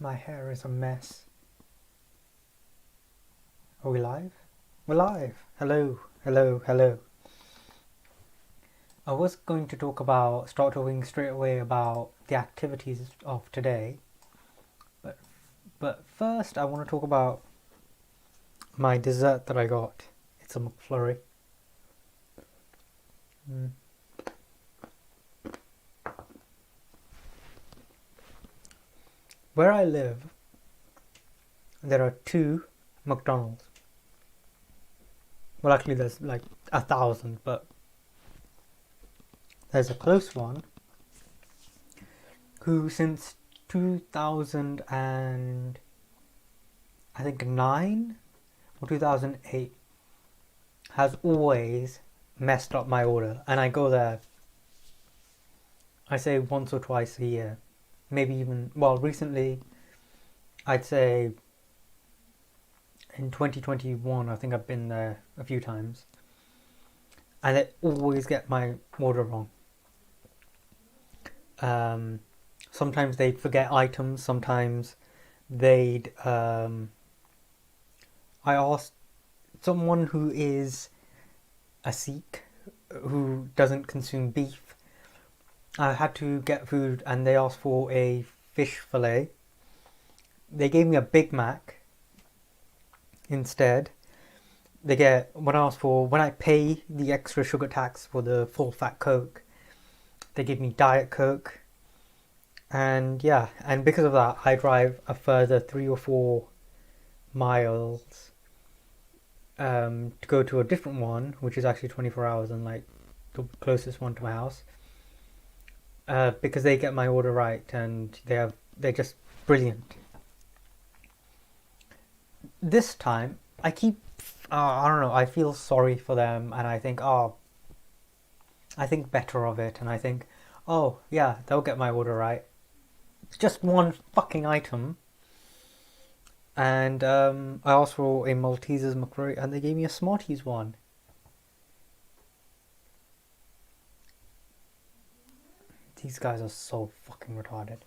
My hair is a mess. Are we live? We're live. Hello, hello, hello. I was going to start talking straight away about the activities of today, but first I want to talk about my dessert that I got. It's a McFlurry. Where I live, there are two McDonald's. Well, actually, there's like 1,000, but there's a close one who, since 2000 and I think 9 or 2008, has always messed up my order, and I go there, I say, once or twice a year, maybe even, well, recently, I'd say in 2021, I think I've been there a few times, and they always get my order wrong. Sometimes they'd forget items, sometimes they'd, I asked someone who is a Sikh, who doesn't consume beef. I had to get food and they asked for a fish fillet. They gave me a Big Mac instead. When I pay the extra sugar tax for the full fat Coke, they give me Diet Coke. And yeah, and because of that, I drive a further 3 or 4 miles to go to a different one, which is actually 24 hours and like the closest one to my house. Because they get my order right and they're just brilliant. This time, I don't know, I feel sorry for them and I think better of it and I think, oh yeah, they'll get my order right. It's just one fucking item. And I asked for a Malteser's McFlurry and they gave me a Smarties one. These guys are so fucking retarded.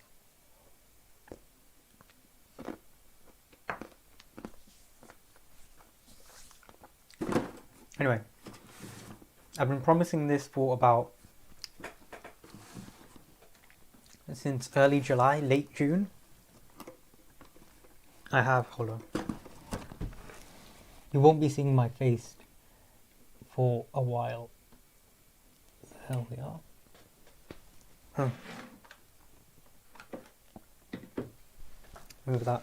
Anyway, I've been promising this for since early July, late June. Hold on. You won't be seeing my face for a while. Hell we are. Huh. Move that.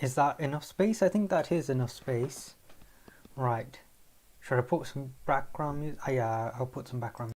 Is that enough space? I think that is enough space. Right. Should I put some background music? Yeah, I'll put some background.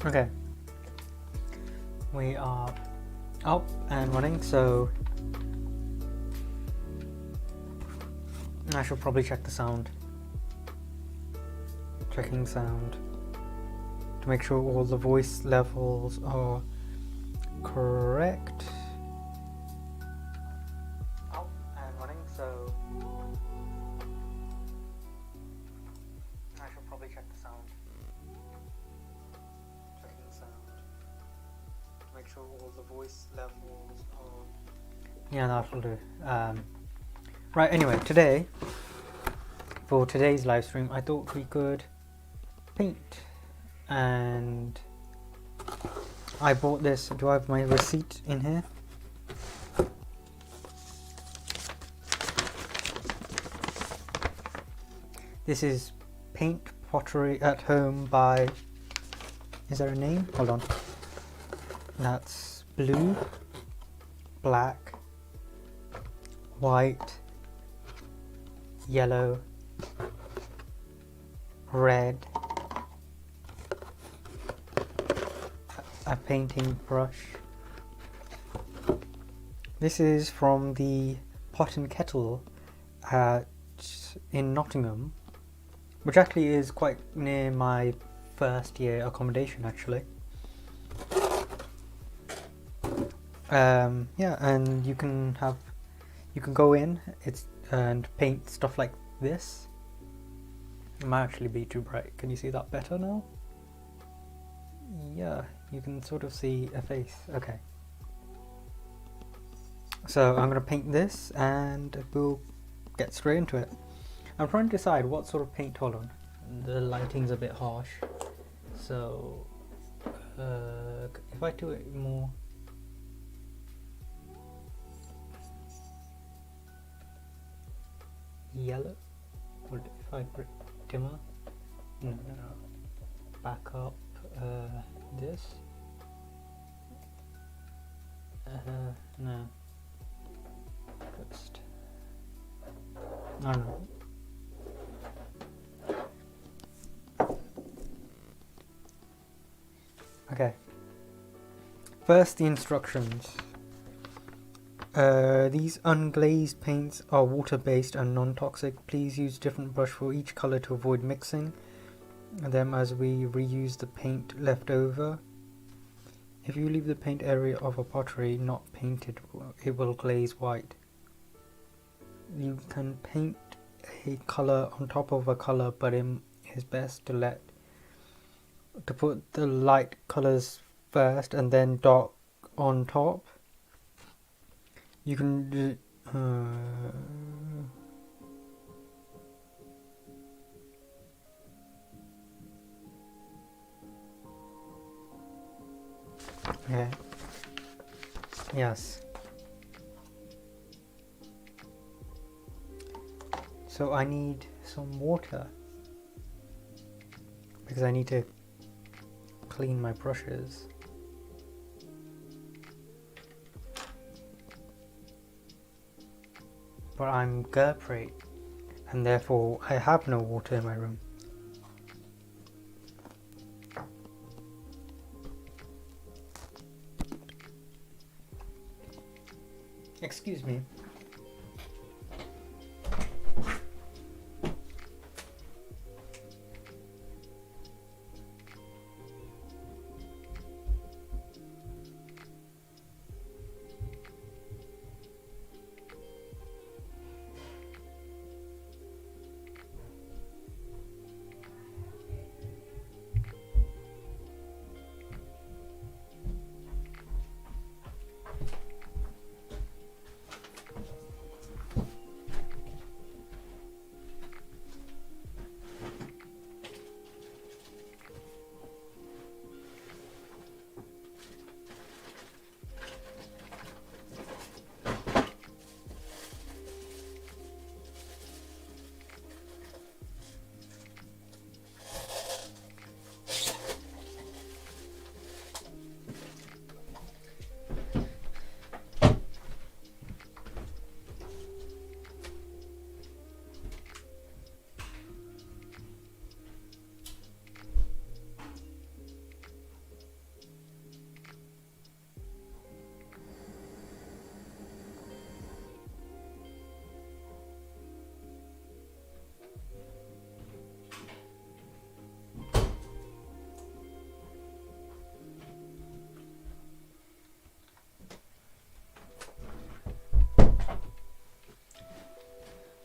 Okay. We are up and running, so I should probably check the sound. Checking sound to make sure all the voice levels are correct. Up and running, so I should probably check the sound. Checking sound to make sure all the voice levels are Yeah, that'll do. Right, anyway, today, for today's live stream, I thought we could paint. And I bought this. Do I have my receipt in here? This is Paint Pottery at Home by... Is there a name? Hold on. That's blue, black, white, yellow, red, a painting brush. This is from the Pot and Kettle in Nottingham, which actually is quite near my first year accommodation actually. Yeah, and you can go in and paint stuff like this. It might actually be too bright. Can you see that better now? Yeah, you can sort of see a face. Okay. So I'm gonna paint this and we'll get straight into it. I'm trying to decide what sort of paint. Hold on, the lighting's a bit harsh. So if I do it more yellow, if I put dimmer, no, back up this, no, just, I don't know. Okay, first the instructions. These unglazed paints are water-based and non-toxic. Please use different brush for each color to avoid mixing them as we reuse the paint left over. If you leave the paint area of a pottery not painted, it will glaze white. You can paint a color on top of a color, but it is best to put the light colors first and then dark on top. You can do okay. Yes. So I need some water because I need to clean my brushes. But I'm Gurprate and therefore I have no water in my room. Excuse me.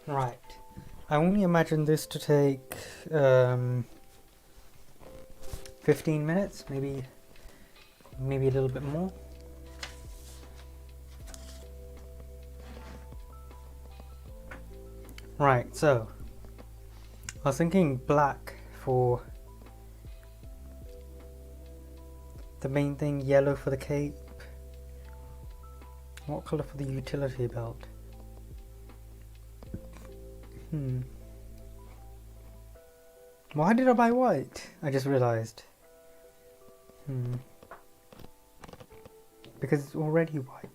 Right. I only imagine this to take 15 minutes, maybe a little bit more. Right, so I was thinking black for the main thing, yellow for the cape. What colour for the utility belt? Why did I buy white? I just realised. Because it's already white.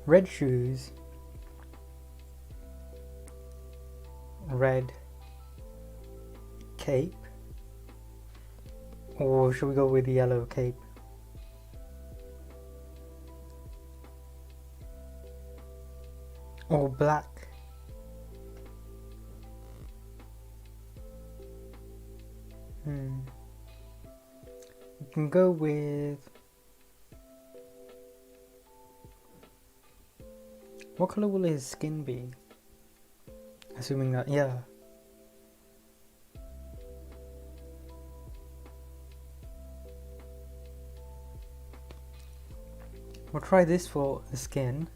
Red shoes. Red cape. Or should we go with the yellow cape? Or black? We can go with... What colour will his skin be? Assuming that, yeah. We'll try this for the skin.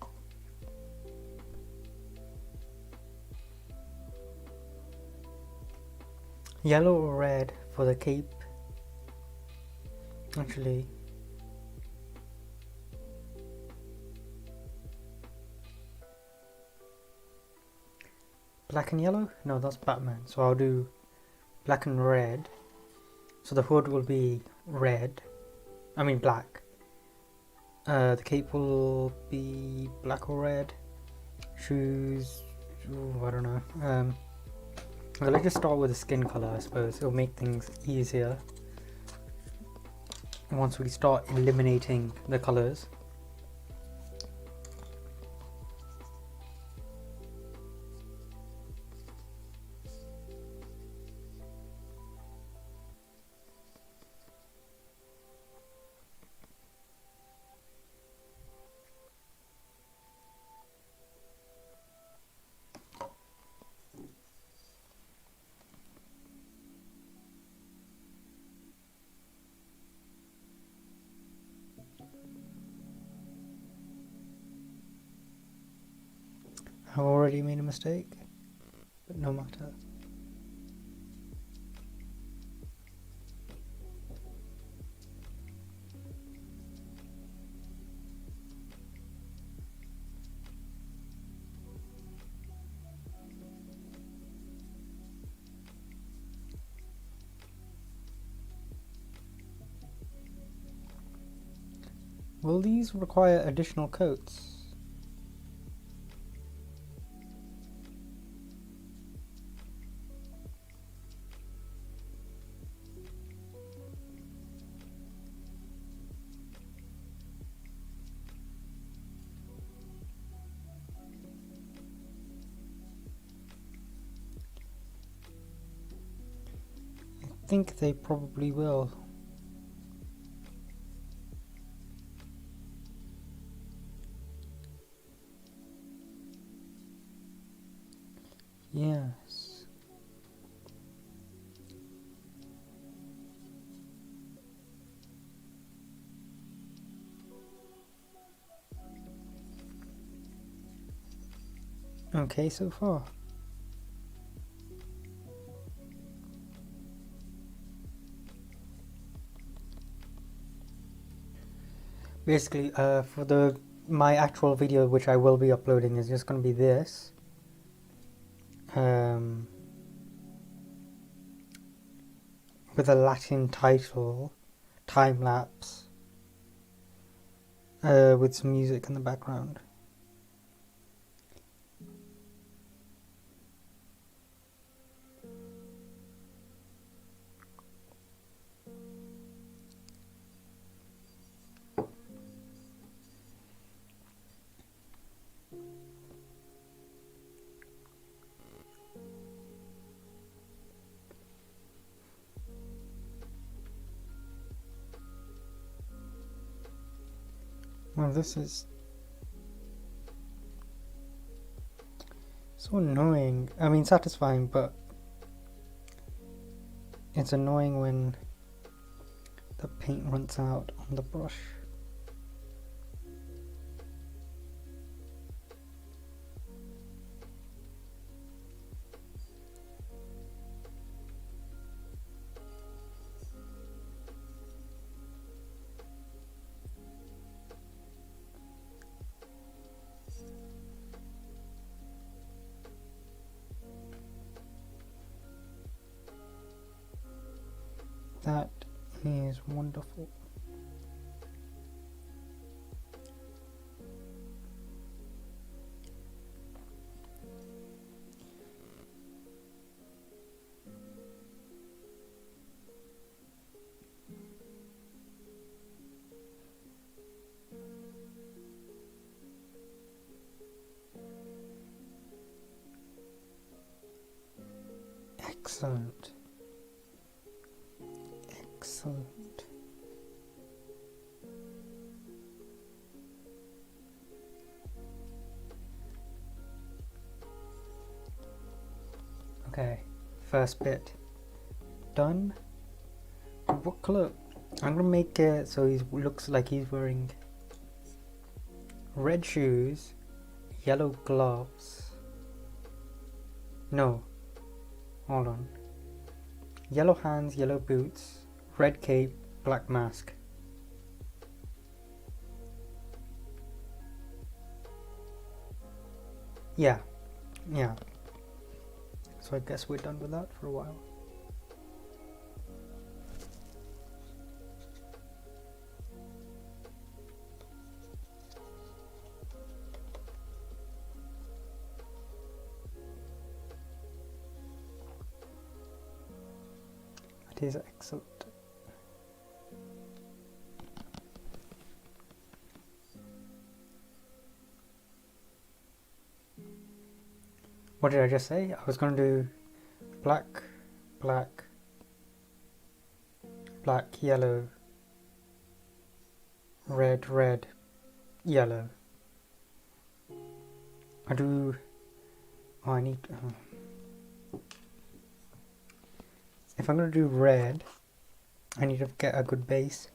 Yellow or red for the cape. Actually, black and yellow? No, that's Batman. So I'll do black and red. So the hood will be red. I mean black. The cape will be black or red. Shoes, I don't know. Well, let's just start with the skin color, I suppose. It'll make things easier once we start eliminating the colors. I've already made a mistake, but no matter. Will these require additional coats? I think they probably will. Yes. Okay, so far. Basically, for my actual video, which I will be uploading, is just going to be this. With a Latin title, time lapse, with some music in the background. Well, this is so annoying. I mean, satisfying, but it's annoying when the paint runs out on the brush. That is wonderful. Excellent. Excellent. Okay, first bit done. What color? I'm gonna make it so he looks like he's wearing red shoes, yellow gloves. No, hold on. Yellow hands, yellow boots, red cape, black mask. Yeah, yeah. So I guess we're done with that for a while. It is excellent. What did I just say? I was going to do black, black, black, yellow, red, red, yellow. I do... Oh, I need... If I'm going to do red, I need to get a good base.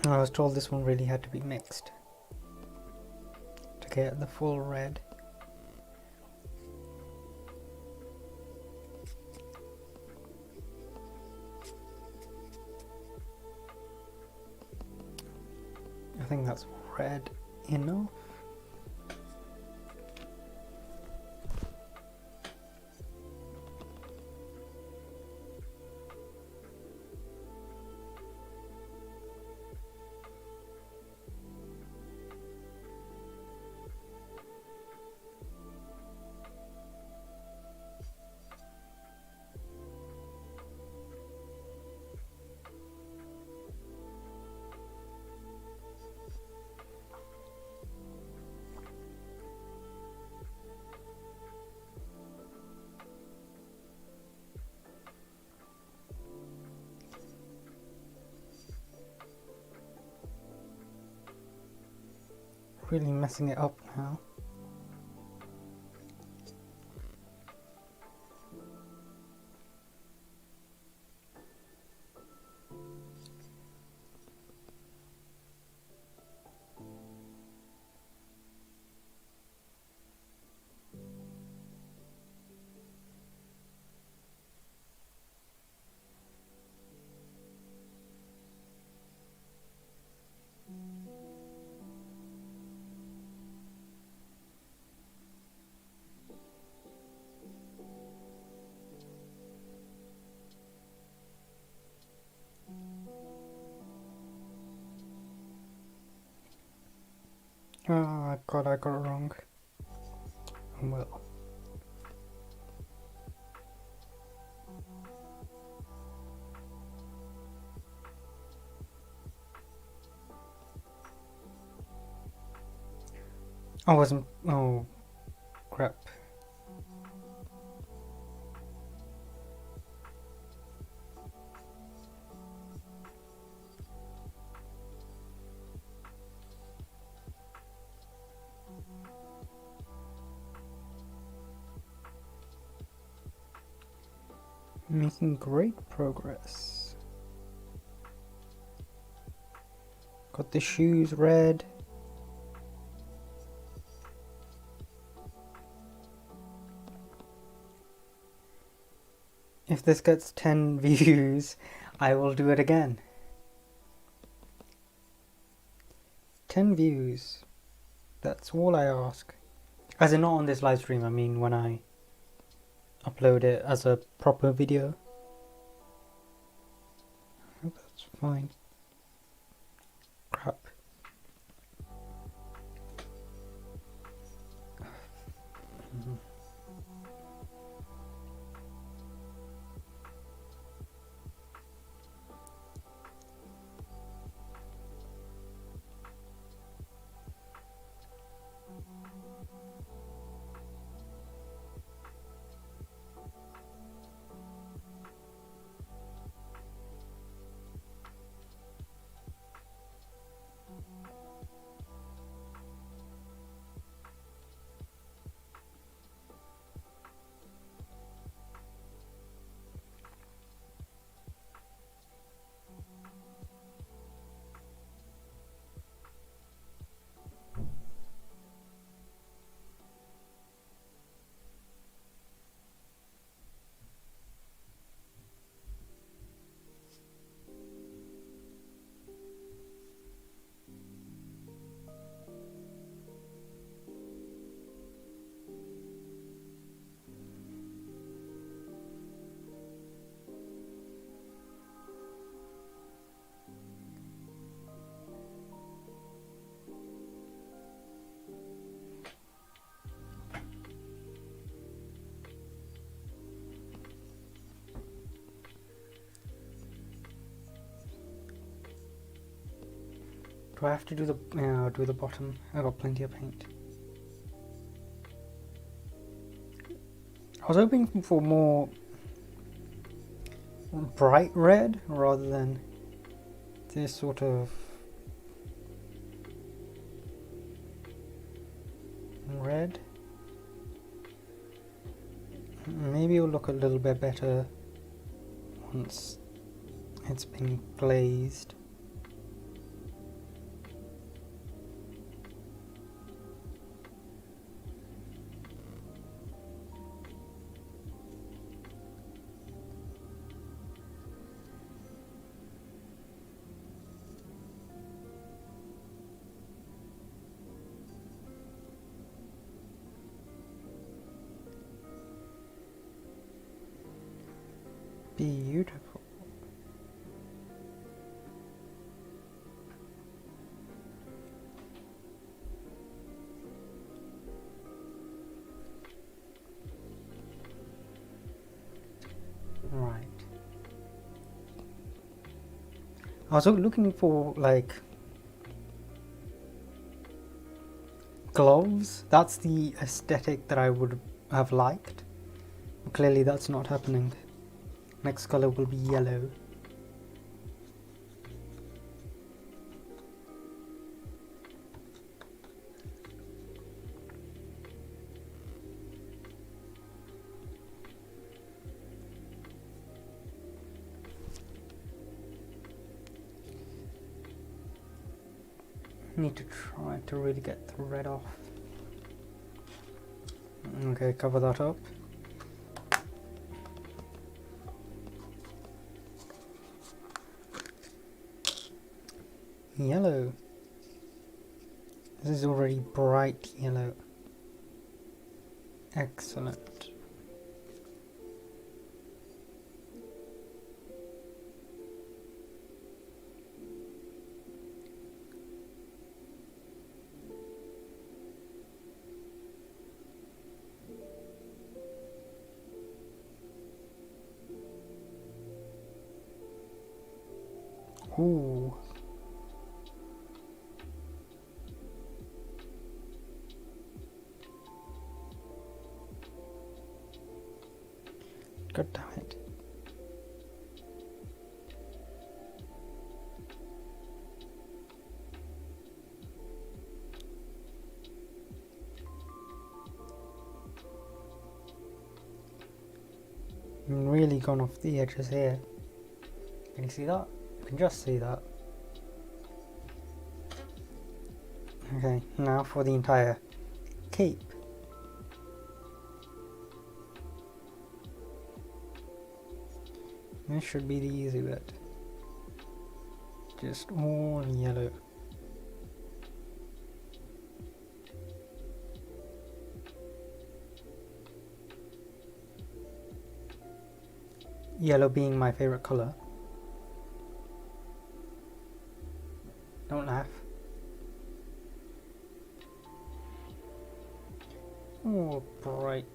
I was told this one really had to be mixed to get the full red. I think that's red enough. Really messing it up now. Oh god, I got it wrong. Well. I wasn't. Oh, crap. Making great progress. Got the shoes red. If this gets 10 views, I will do it again. 10 views. That's all I ask. As in not on this live stream, I mean when I upload it as a proper video. I hope that's fine. Crap. Do I have to do the bottom? I got plenty of paint. I was hoping for more bright red rather than this sort of red. Maybe it'll look a little bit better once it's been glazed. Beautiful. Right. I was looking for like gloves. That's the aesthetic that I would have liked. Clearly that's not happening. Next color will be yellow. Need to try to really get the red off. Okay, cover that up. Yellow. This is already bright yellow. Excellent. Ooh. God damn it. I'm really gone off the edges here. Can you see that? You can just see that. Okay, now for the entire cape. This should be the easy bit. Just all yellow. Yellow being my favorite color. Don't laugh. Oh, bright.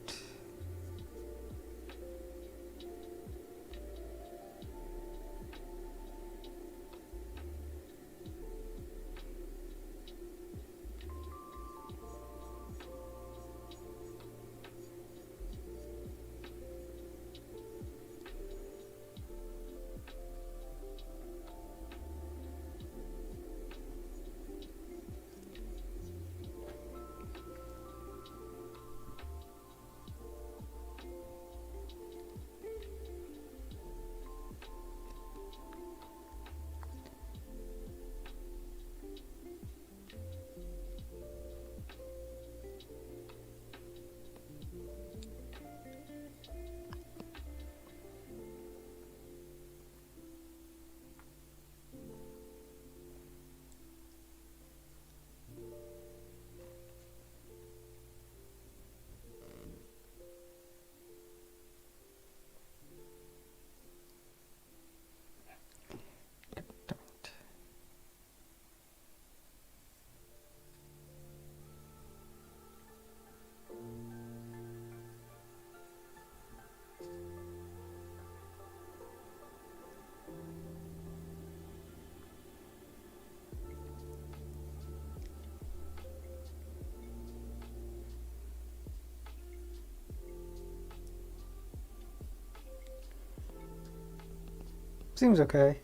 Seems okay.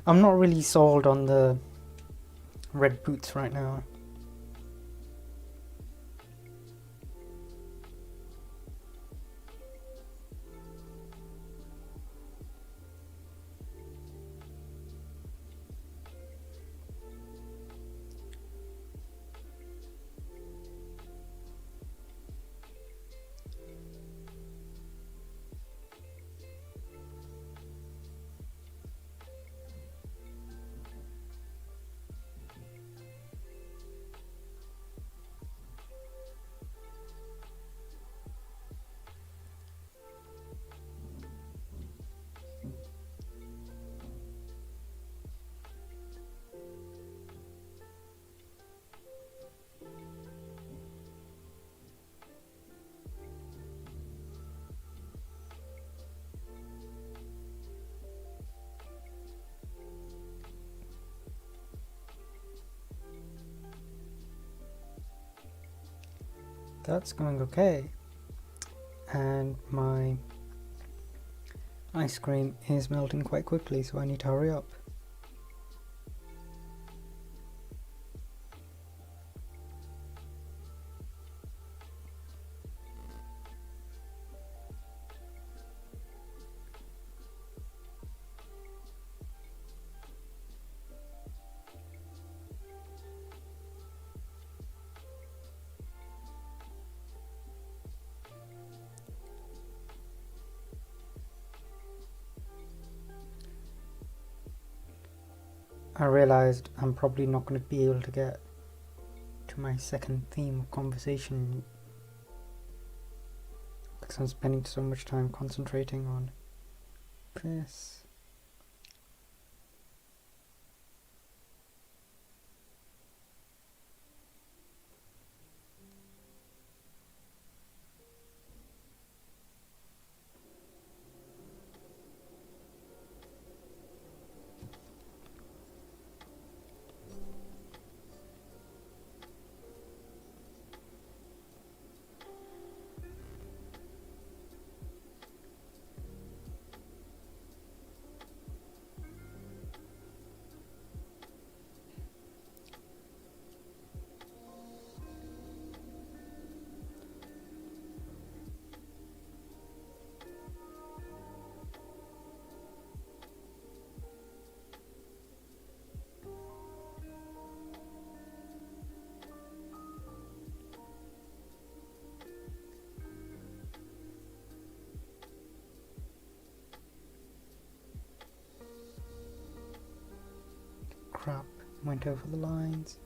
I'm not really sold on the red boots right now. That's going okay. And my ice cream is melting quite quickly, so I need to hurry up. I realized I'm probably not going to be able to get to my second theme of conversation because I'm spending so much time concentrating on this. crap, went over the lines.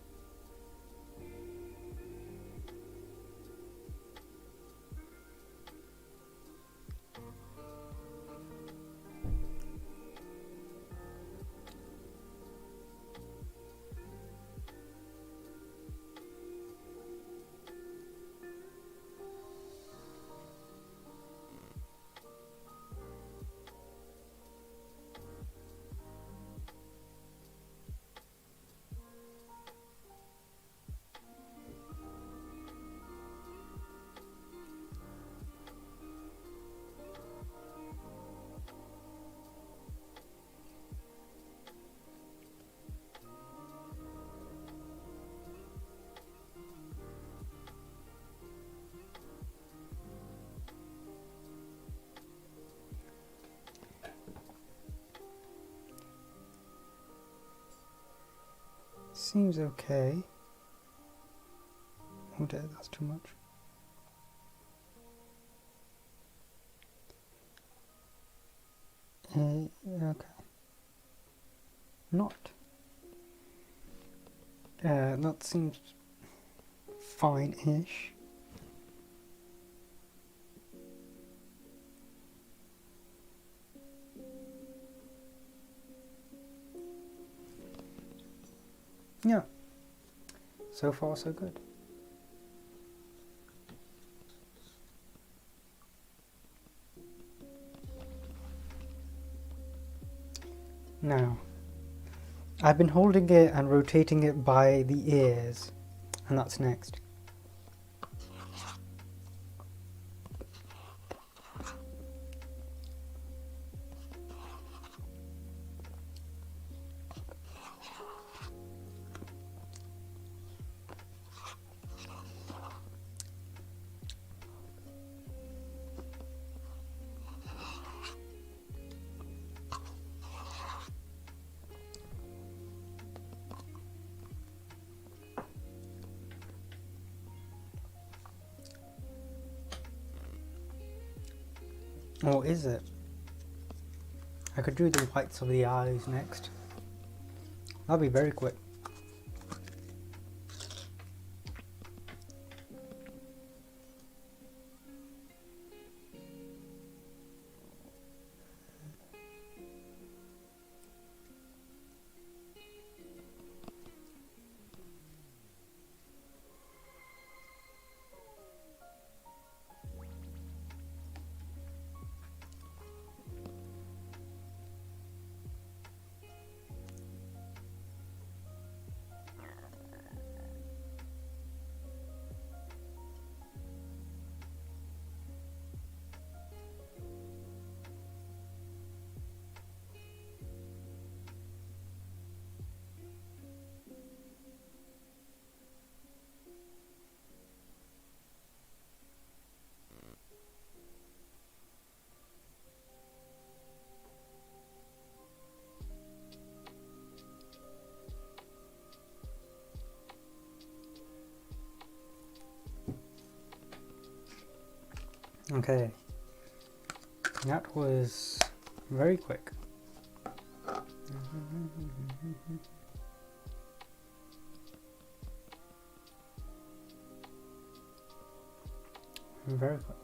Seems okay. Oh dear, that's too much. Okay. Not. That seems fine-ish. Yeah. So far, so good. Now, I've been holding it and rotating it by the ears, and that's next. Or is it? I could do the whites of the eyes next. That'll be very quick. Okay. That was very quick. Very quick.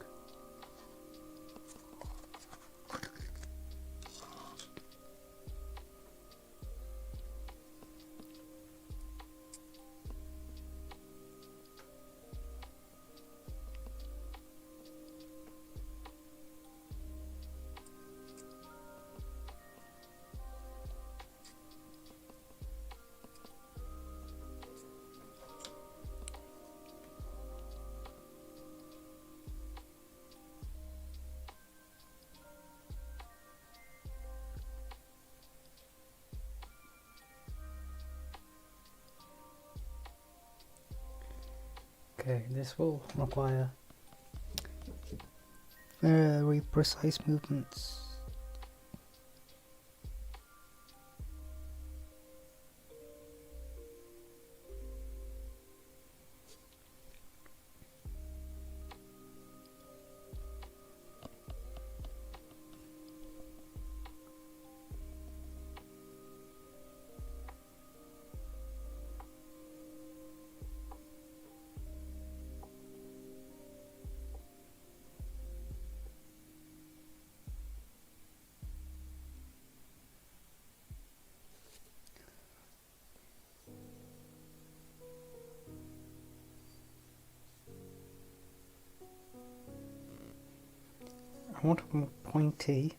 Okay, this will require very precise movements. I want it more pointy.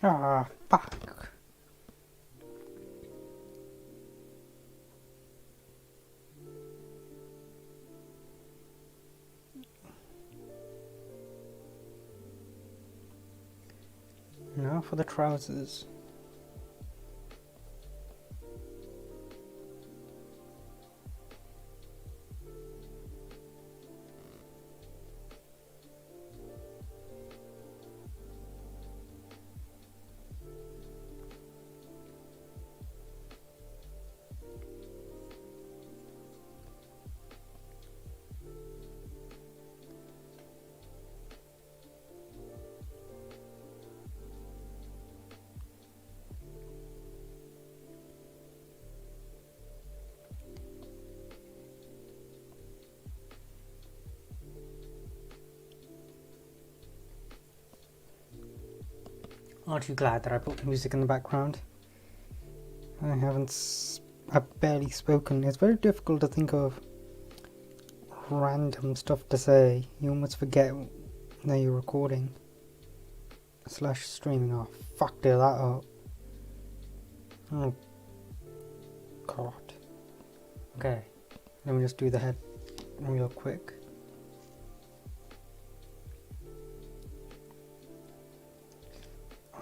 Ah, fuck. Now for the trousers. Aren't you glad that I put the music in the background? I've barely spoken. It's very difficult to think of random stuff to say. You almost forget that you're recording. / streaming. Oh, fuck, did that up. Oh, God. Okay, let me just do the head real quick.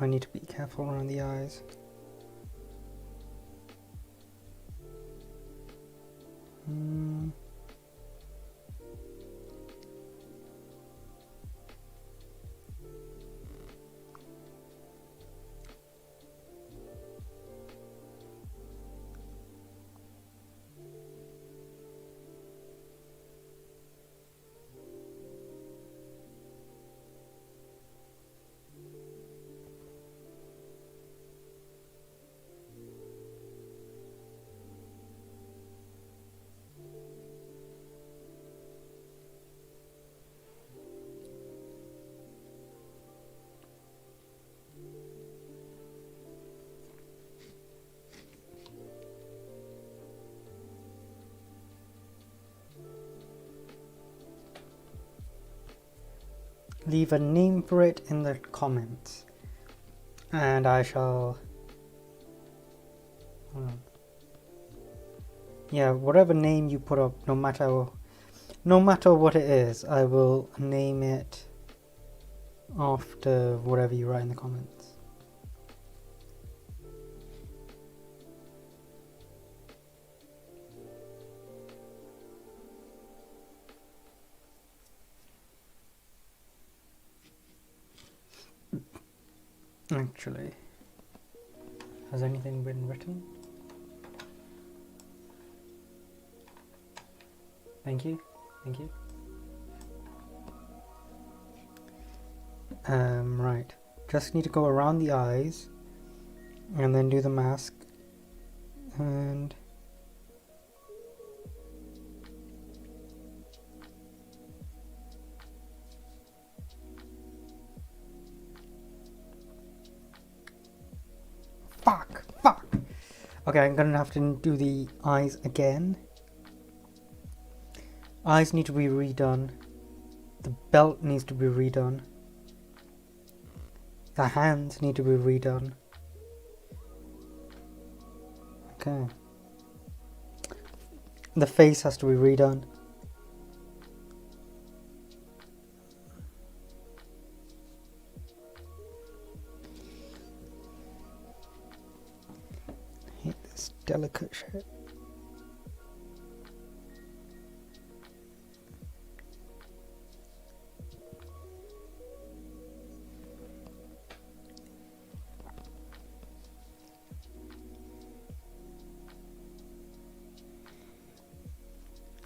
I need to be careful around the eyes. Leave a name for it in the comments, and I shall. Yeah, whatever name you put up, no matter what it is, I will name it after whatever you write in the comments. Actually, has anything been written? Thank you. Right. Just need to go around the eyes and then do the mask. And Okay, I'm gonna have to do the eyes again. Eyes need to be redone. The belt needs to be redone. The hands need to be redone. Okay. The face has to be redone. I hate this delicate shit.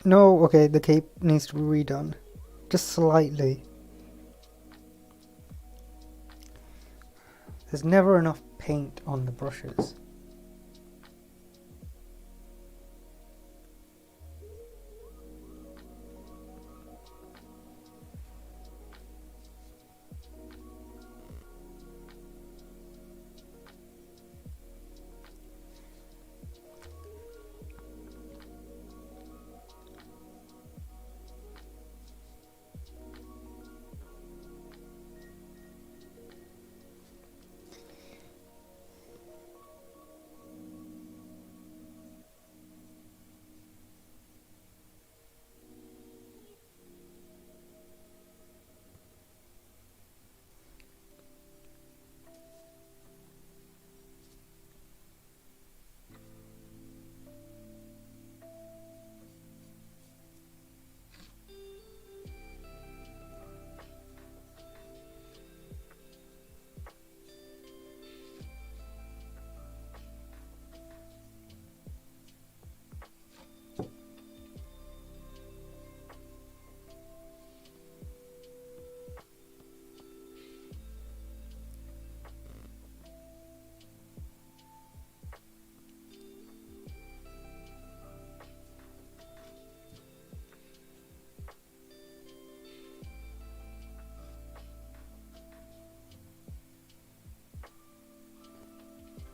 No, okay, the cape needs to be redone. Just slightly. There's never enough paint on the brushes.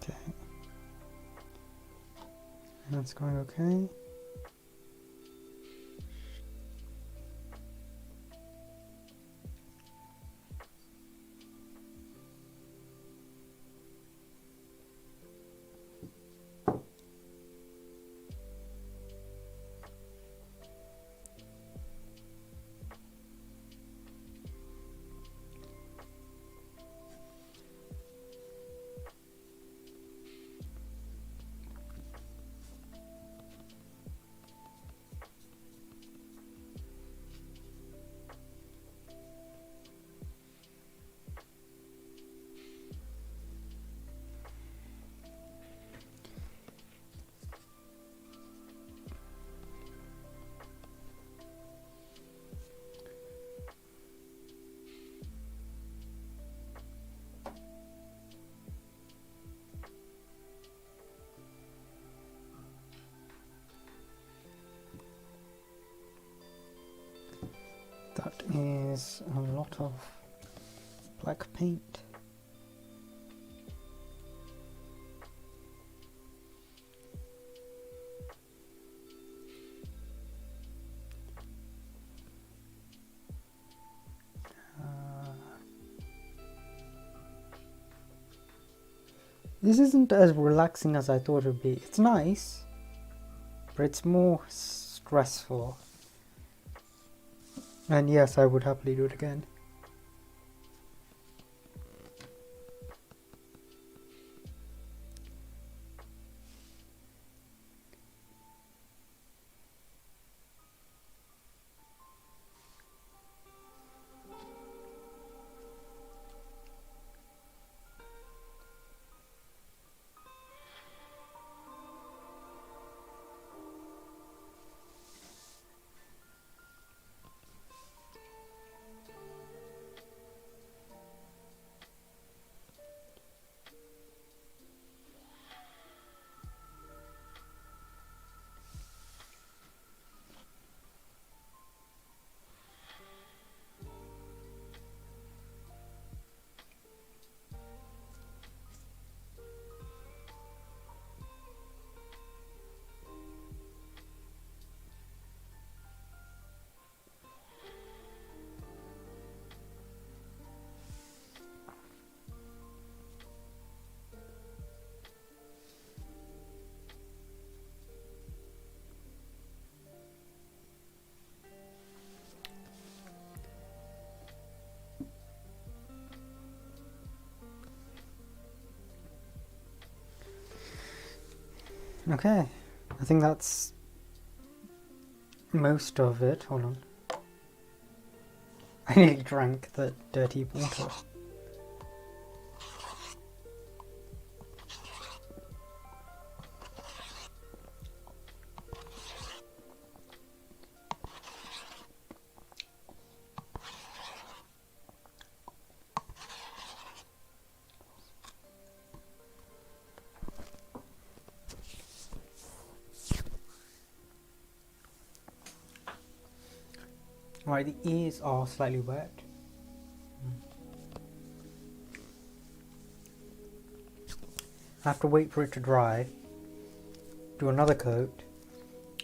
Okay. That's going okay. That is a lot of black paint. This isn't as relaxing as I thought it would be. It's nice, but it's more stressful. And yes, I would happily do it again. Okay, I think that's most of it. Hold on. I nearly drank the dirty water. Right, the ears are slightly wet. I have to wait for it to dry, do another coat,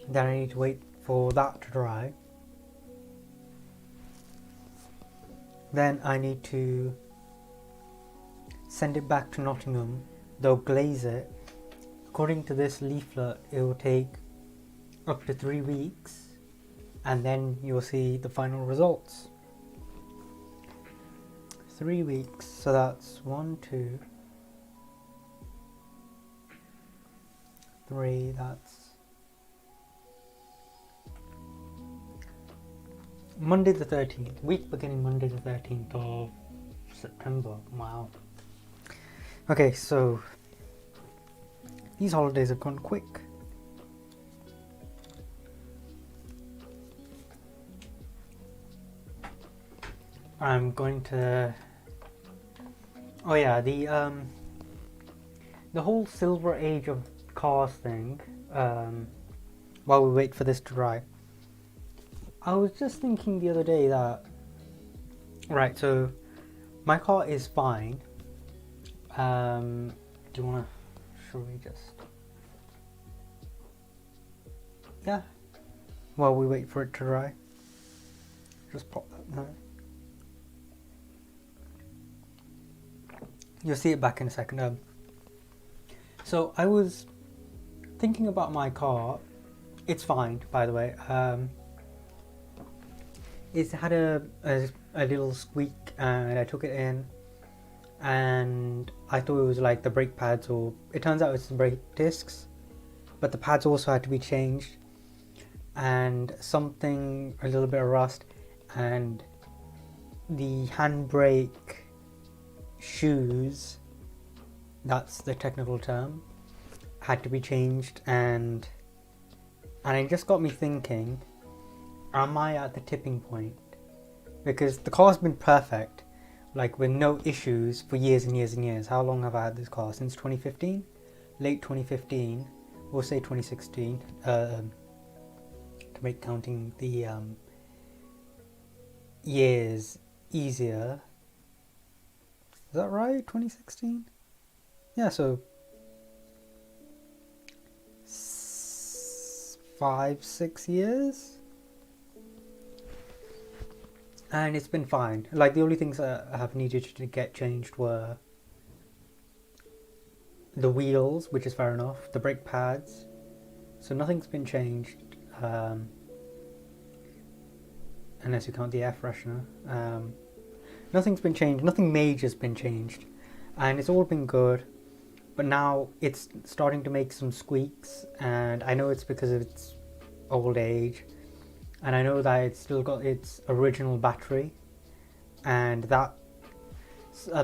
then I need to wait for that to dry. Then I need to send it back to Nottingham. They'll glaze it. According to this leaflet, it will take up to 3 weeks, and then you'll see the final results. 3 weeks, so that's 1, 2, 3, that's Monday the 13th, week beginning Monday the 13th of September. Wow. Okay, so these holidays have gone quick. I'm going to... Oh yeah, the whole Silver Age of cars thing, while we wait for this to dry. I was just thinking the other day that, right, so my car is fine. Do you wanna, should we just, yeah, while we wait for it to dry, just pop that there. You'll see it back in a second. So I was thinking about my car. It's fine, by the way. It's had a little squeak, and I took it in, and I thought it was like the brake pads, or it turns out it's the brake discs, but the pads also had to be changed, and something, a little bit of rust, and the handbrake shoes, that's the technical term, had to be changed, and it just got me thinking, am I at the tipping point? Because the car's been perfect, like with no issues for years and years and years. How long have I had this car? Since 2015? Late 2015, we'll say 2016, to make counting the years easier. Is that right? 2016? Yeah, so 5-6 years? And it's been fine. Like, the only things that have needed to get changed were the wheels, which is fair enough, the brake pads. So nothing's been changed, unless you count the air freshener. Nothing's been changed, nothing major's been changed, and it's all been good, but now it's starting to make some squeaks, and I know it's because of its old age, and I know that it's still got its original battery, and that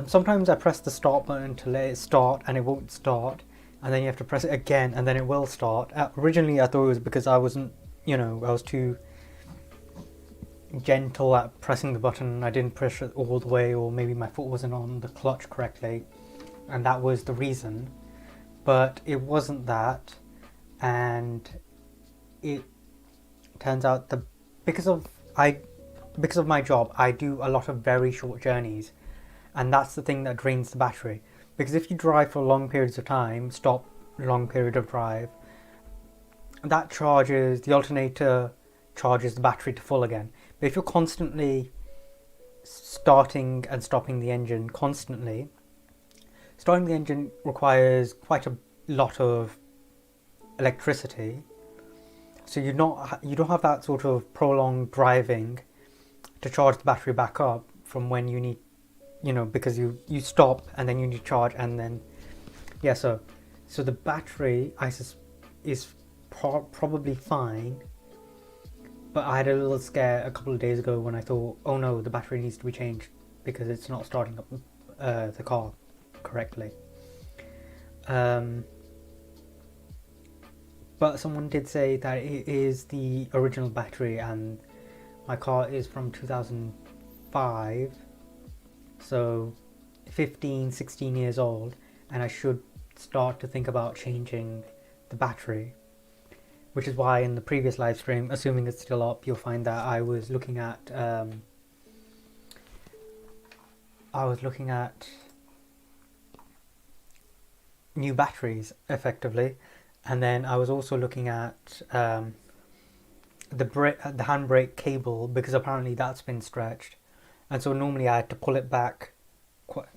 sometimes I press the start button to let it start and it won't start, and then you have to press it again and then it will start. Originally I thought it was because I wasn't, I was too gentle at pressing the button. I didn't push it all the way, or maybe my foot wasn't on the clutch correctly, and that was the reason. But it wasn't that, and it turns out because of my job, I do a lot of very short journeys, and that's the thing that drains the battery. Because if you drive for long periods of time, stop long period of drive, that charges the alternator, charges the battery to full again. But if you're constantly starting and stopping the engine constantly, starting the engine requires quite a lot of electricity, so you don't have that sort of prolonged driving to charge the battery back up from when you need, because you stop and then you need to charge, and then so the battery is probably fine. But I had a little scare a couple of days ago when I thought, oh no, the battery needs to be changed because it's not starting up the car correctly. But someone did say that it is the original battery, and my car is from 2005, so 16 years old, and I should start to think about changing the battery. Which is why in the previous live stream, assuming it's still up, you'll find that I was looking at new batteries effectively, and then I was also looking at the handbrake cable, because apparently that's been stretched, and so normally I had to pull it back quite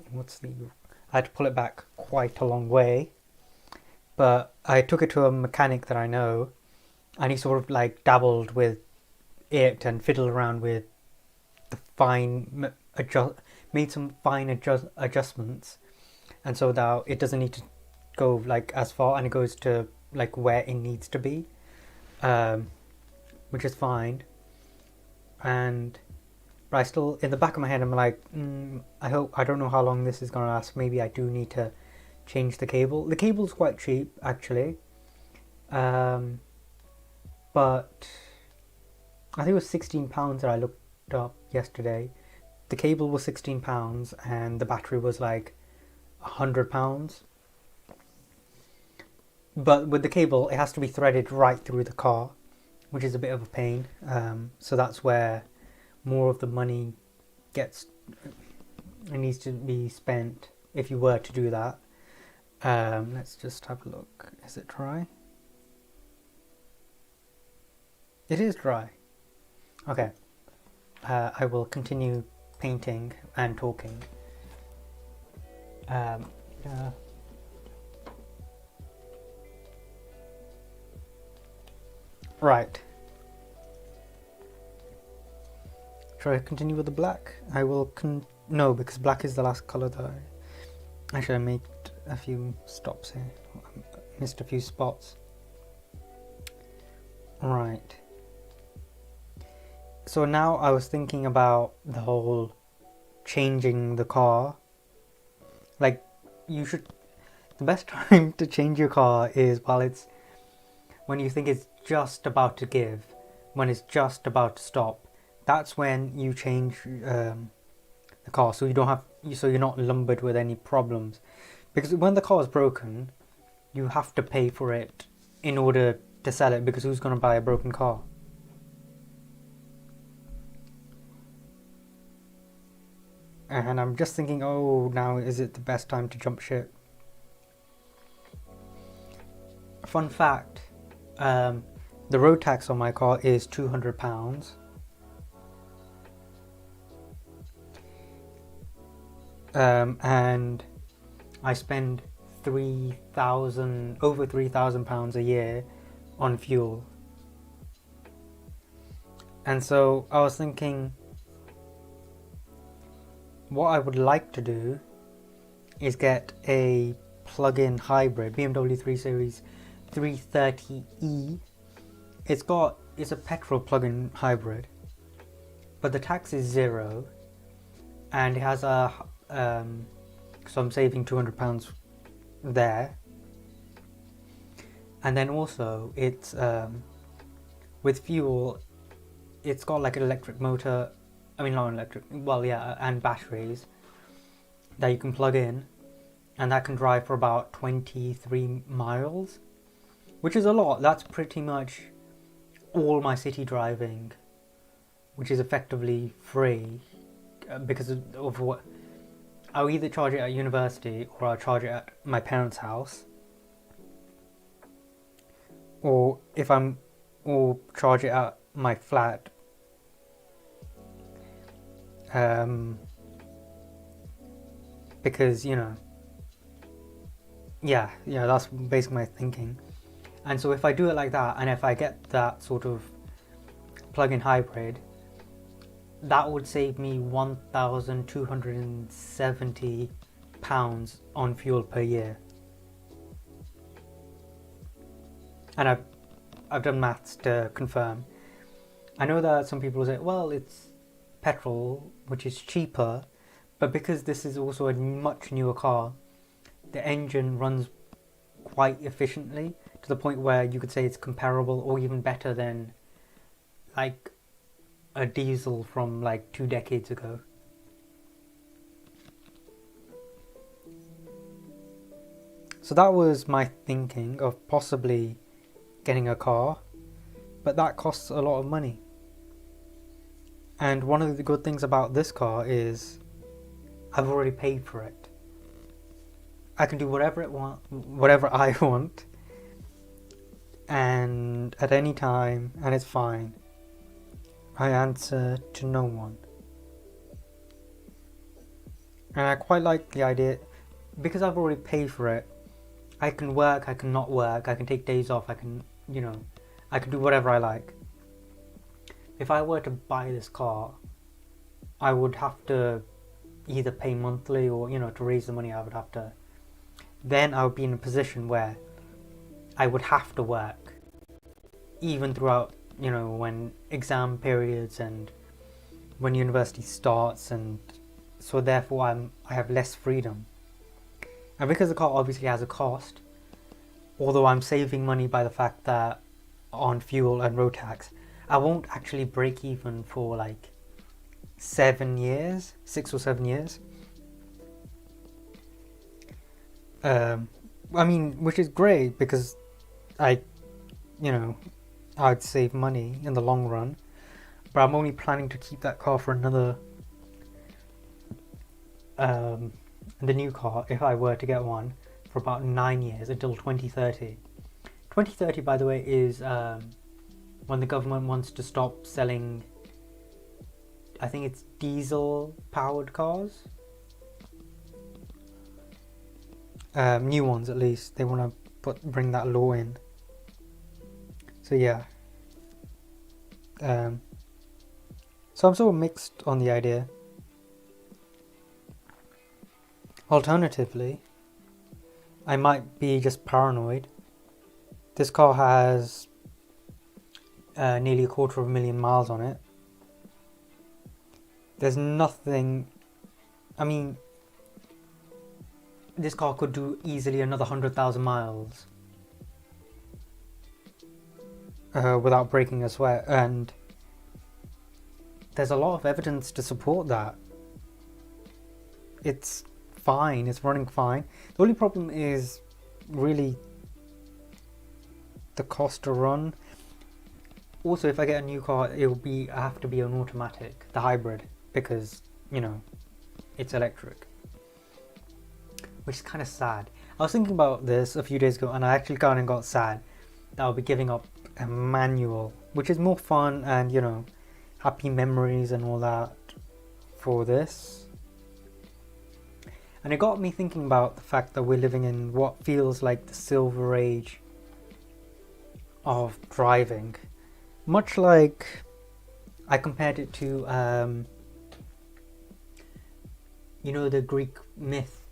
a long way, but I took it to a mechanic that I know, and he sort of like dabbled with it and fiddled around with the made some fine adjustments, and so that it doesn't need to go like as far, and it goes to like where it needs to be, which is fine. But I still, in the back of my head, I'm like, I don't know how long this is gonna last. Maybe I do need to change the cable. The cable's quite cheap actually, but I think it was £16 that I looked up yesterday. The cable was £16 and the battery was like £100. But with the cable, it has to be threaded right through the car, which is a bit of a pain. So that's where more of the money needs to be spent if you were to do that. Let's just have a look. Is it dry? It is dry. Okay. I will continue painting and talking. Right. Should I continue with the black? I will no, because black is the last color that Actually, I made a few stops here. I missed a few spots. Right. So now I was thinking about the whole changing the car. Like, the best time to change your car is when you think it's just about to give, when it's just about to stop. That's when you change the car, so you're not lumbered with any problems. Because when the car is broken, you have to pay for it in order to sell it, because who's going to buy a broken car? And I'm just thinking, oh, now is it the best time to jump ship? Fun fact, the road tax on my car is £200. And I spend over £3,000 a year on fuel. And so I was thinking, what I would like to do is get a plug-in hybrid, BMW 3 Series 330e. It's a petrol plug-in hybrid, but the tax is zero, and it has so I'm saving £200 there. And then also it's with fuel, it's got like an electric motor. I mean, not electric, well, yeah, and batteries that you can plug in, and that can drive for about 23 miles, which is a lot. That's pretty much all my city driving, which is effectively free, because of what I'll either charge it at university or I'll charge it at my parents' house, or charge it at my flat. Because that's basically my thinking. And so if I do it like that, and if I get that sort of plug-in hybrid, that would save me £1,270 on fuel per year. and I've done maths to confirm. I know that some people will say, well, it's petrol, which is cheaper, but because this is also a much newer car, the engine runs quite efficiently to the point where you could say it's comparable or even better than like a diesel from like 2 decades ago. So that was my thinking of possibly getting a car, but that costs a lot of money. And one of the good things about this car is I've already paid for it. I can do whatever I want, and at any time, and it's fine. I answer to no one. And I quite like the idea, because I've already paid for it, I can work, I can not work, I can take days off, I can do whatever I like. If I were to buy this car, I would have to either pay monthly or, to raise the money, then I would be in a position where I would have to work, even throughout, when exam periods and when university starts, and so therefore I have less freedom. And because the car obviously has a cost, although I'm saving money by the fact that on fuel and road tax, I won't actually break even for like 7 years, 6 or 7 years. Which is great because I'd save money in the long run, but I'm only planning to keep that car for another, the new car, if I were to get one, for about 9 years, until 2030. 2030, by the way, is when the government wants to stop selling, I think it's diesel-powered cars. New ones, at least. They want to bring that law in. So yeah. So I'm sort of mixed on the idea. Alternatively, I might be just paranoid. This car has nearly 250,000 miles on it. There's nothing... this car could do easily another 100,000 miles without breaking a sweat, and there's a lot of evidence to support that. It's fine, it's running fine. The only problem is really the cost to run. Also, if I get a new car, I have to be an automatic, the hybrid, because it's electric, which is kind of sad. I was thinking about this a few days ago, and I actually kind of got sad that I'll be giving up a manual, which is more fun and happy memories and all that for this. And it got me thinking about the fact that we're living in what feels like the silver age of driving. Much like I compared it to the Greek myth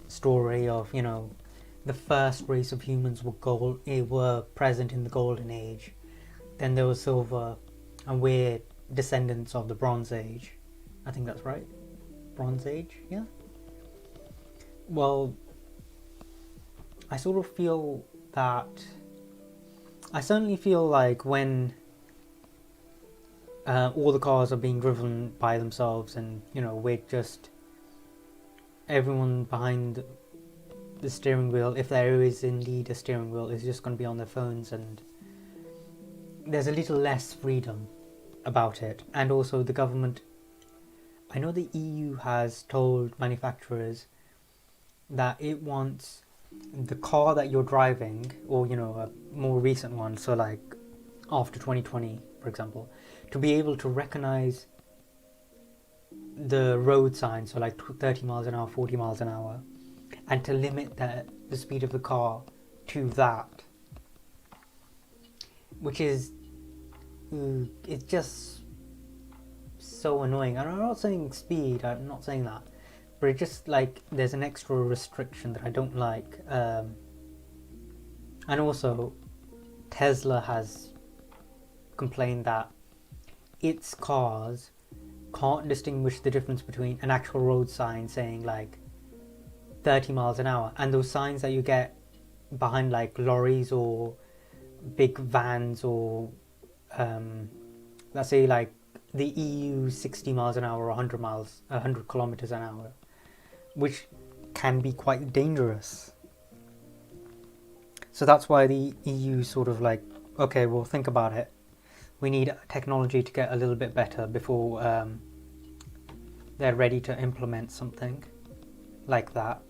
story of the first race of humans were present in the golden age, then there was silver, and we're descendants of the Bronze Age. I think that's right. Bronze Age, yeah. Well, I sort of feel that I certainly feel like when all the cars are being driven by themselves, and we're just everyone behind the steering wheel, if there is indeed a steering wheel, is just going to be on their phones, and there's a little less freedom about it. And also the government, I know the EU has told manufacturers that it wants the car that you're driving, or a more recent one, so like after 2020 for example, to be able to recognize the road signs, so like 30 miles an hour, 40 miles an hour, and to limit the speed of the car to that, which is it's just so annoying. And I'm not saying speed, I'm not saying that, but it's just like there's an extra restriction that I don't like. And also Tesla has complained that its cars can't distinguish the difference between an actual road sign saying like 30 miles an hour and those signs that you get behind like lorries or big vans or let's say like the EU 60 miles an hour or 100 kilometers an hour, which can be quite dangerous. So that's why the EU sort of like, okay, well, think about it. We need technology to get a little bit better before they're ready to implement something like that.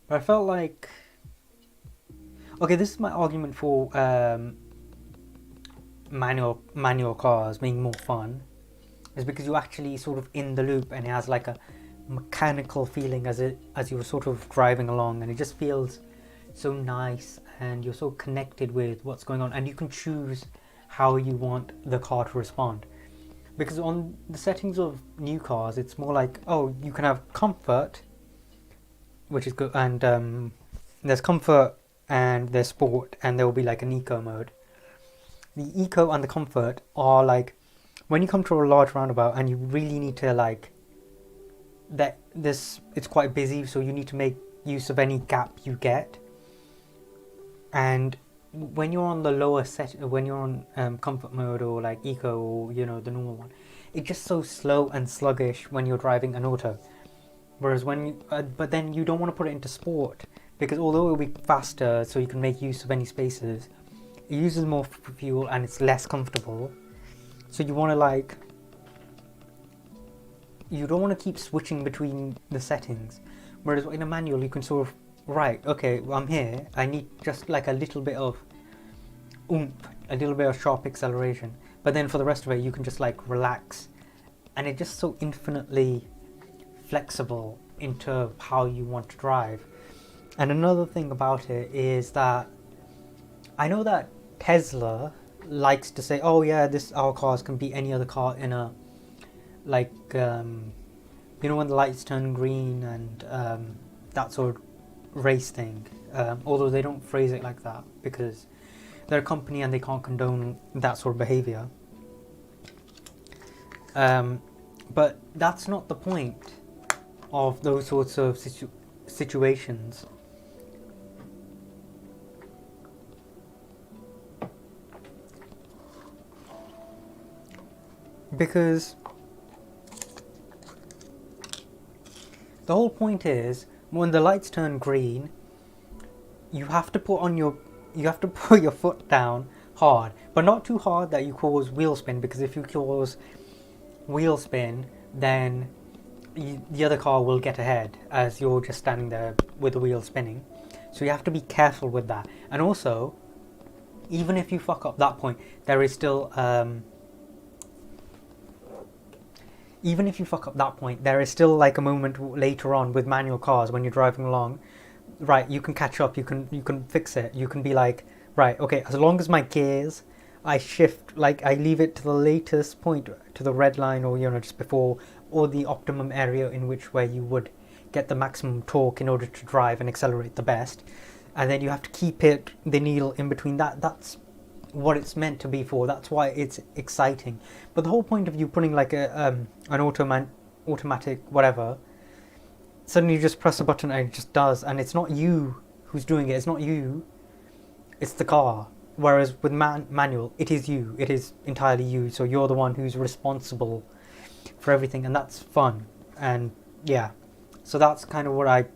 But I felt like, okay, this is my argument for manual cars being more fun, is because you're actually sort of in the loop and it has like a mechanical feeling as you're sort of driving along, and it just feels so nice and you're so connected with what's going on, and you can choose how you want the car to respond. Because on the settings of new cars, it's more like, oh, you can have comfort, which is good, and there's comfort and there's sport, and there will be like an eco mode. The eco and the comfort are like when you come to a large roundabout and you really need to like that this it's quite busy, so you need to make use of any gap you get. And when you're on the lower set, when you're on comfort mode or like eco or the normal one, it's just so slow and sluggish when you're driving an auto. Whereas when you, but then you don't want to put it into sport, because although it will be faster, so you can make use of any spaces, it uses more fuel and it's less comfortable. So you want to like, you don't want to keep switching between the settings. Whereas in a manual, you can sort of, right, okay, well, I'm here. I need just like a little bit of oomph, a little bit of sharp acceleration. But then for the rest of it, you can just like relax. And it's just so infinitely flexible into how you want to drive. And another thing about it is that I know that Tesla likes to say, oh yeah, our cars can beat any other car in a like when the lights turn green and that sort of race thing, although they don't phrase it like that because they're a company and they can't condone that sort of behavior, but that's not the point of those sorts of situations. Because the whole point is, when the lights turn green, you have to put your foot down hard, but not too hard that you cause wheel spin, because if you cause wheel spin, then the other car will get ahead as you're just standing there with the wheel spinning. So you have to be careful with that. And also, even if you fuck up that point, there is still like a moment later on with manual cars when you're driving along. Right, you can catch up, you can fix it. You can be like, right, okay, as long as my gears, I shift, like I leave it to the latest point, to the red line, or just before, or the optimum area in which where you would get the maximum torque in order to drive and accelerate the best. And then you have to keep the needle in between that. That's what it's meant to be for. That's why it's exciting. But the whole point of you putting like an automatic whatever, suddenly you just press a button and it just does, and it's not you who's doing it. It's not you. It's the car. Whereas with manual, it is you. It is entirely you. So you're the one who's responsible for everything, and that's fun. And yeah, so that's kind of what I've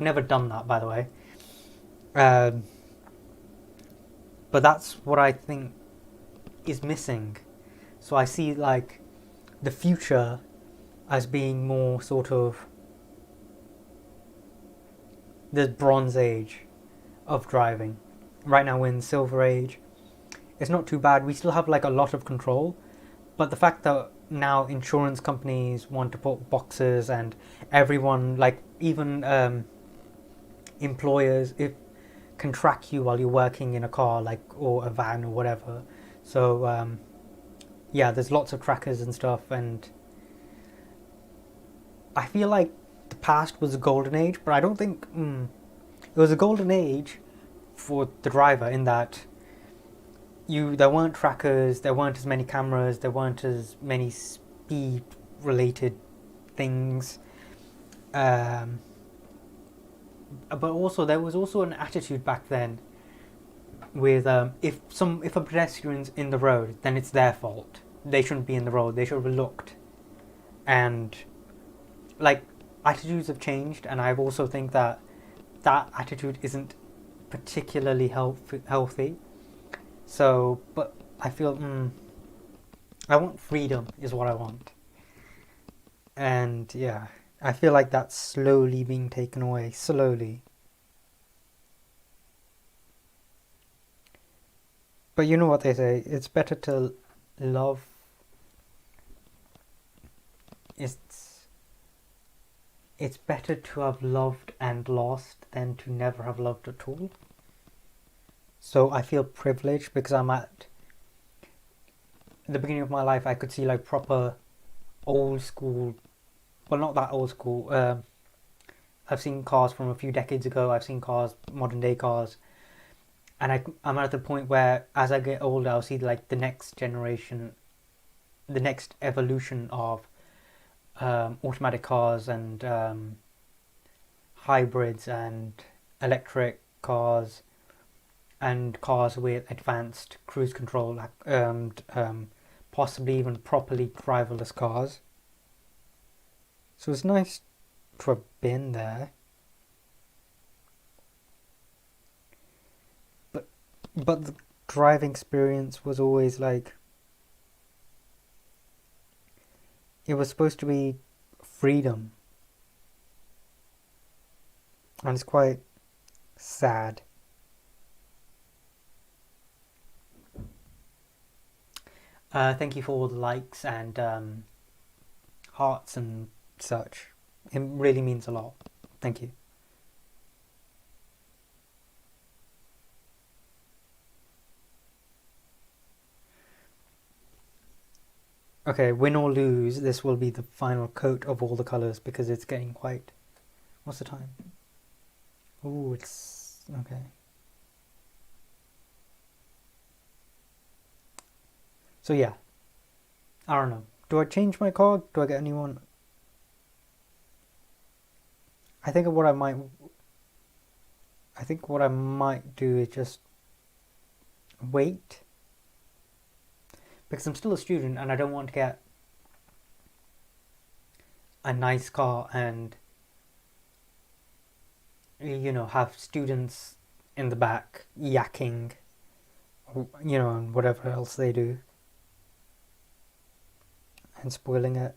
never done that, by the way. But that's what I think is missing. So I see like the future as being more sort of the Bronze Age of driving. Right now we're in the Silver Age. It's not too bad. We still have like a lot of control, but the fact that now insurance companies want to put boxes, and everyone, like even employers, can track you while you're working in a car, like, or a van or whatever. So yeah, there's lots of trackers and stuff, and I feel like the past was a golden age, but I don't think it was a golden age for the driver in that there weren't trackers, there weren't as many cameras, there weren't as many speed related things. Um, but also there was also an attitude back then with if a pedestrian's in the road, then it's their fault. They shouldn't be in the road. They should have looked. And like attitudes have changed, and I also think that that attitude isn't particularly healthy. So, but I feel I want freedom is what I want, and yeah, I feel like that's slowly being taken away. Slowly. But you know what they say, it's better to love. It's it's better to have loved and lost than to never have loved at all. So I feel privileged because I'm at the beginning of my life. I could see like proper old school, well, not that old school. I've seen cars from a few decades ago. I've seen cars, modern day cars, and I'm at the point where as I get older, I'll see like the next generation, the next evolution of automatic cars and hybrids and electric cars and cars with advanced cruise control and possibly even properly driverless cars. So it's nice to have been there. But the driving experience was always like, it was supposed to be freedom. And it's quite sad. Thank you for all the likes and hearts and such. It really means a lot. Thank you. Okay, win or lose, this will be the final coat of all the colours because it's getting quite... What's the time? Ooh, it's... okay. So yeah, I don't know. Do I change my card? Do I get a new one? I think what I might do is just wait, because I'm still a student and I don't want to get a nice car and have students in the back yakking, and whatever else they do and spoiling it.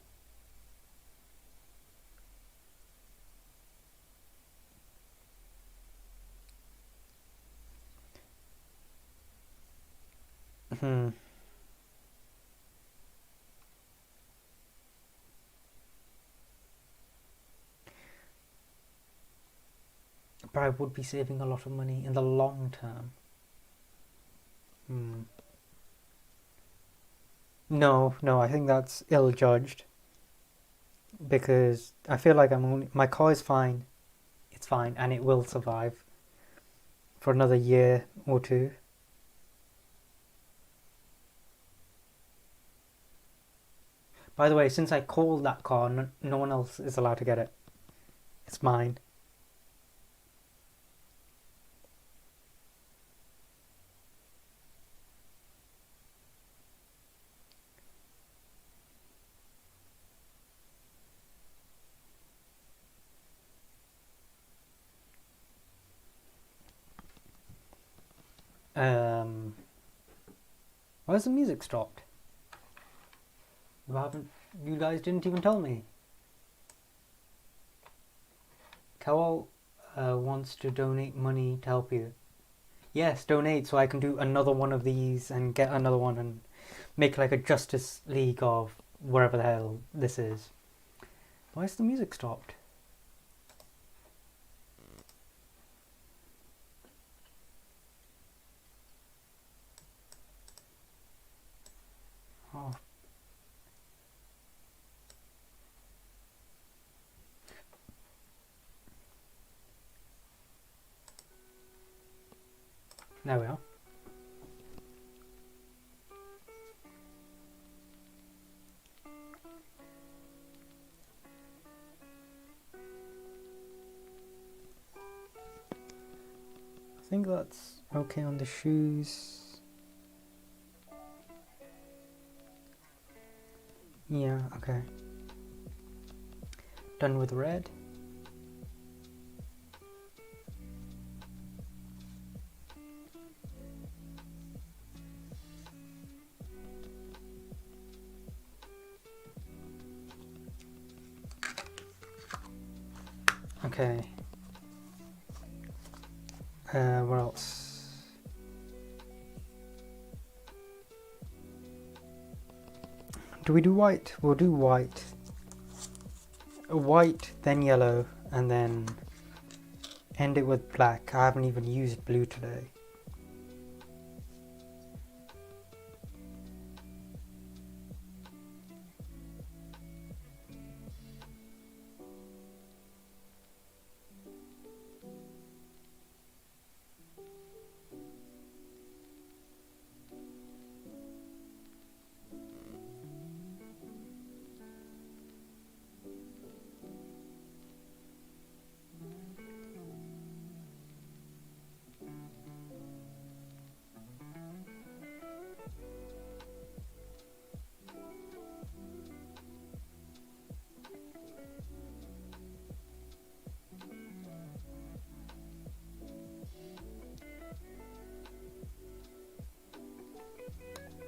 Hmm. But I would be saving a lot of money in the long term. Hmm. No, I think that's ill-judged because I feel like my car is fine. It's fine and it will survive for another year or two. By the way, since I called that car, no one else is allowed to get it. It's mine. Um, Where's the music stopped? You haven't. You guys didn't even tell me. Kawal wants to donate money to help you. Yes, donate so I can do another one of these and get another one and make like a Justice League of wherever the hell this is. Why is the music stopped? Oh. There we are. I think that's okay on the shoes. Yeah, okay. Done with red. Okay. What else? Do we do white? We'll do white. White, then yellow, and then end it with black. I haven't even used blue today.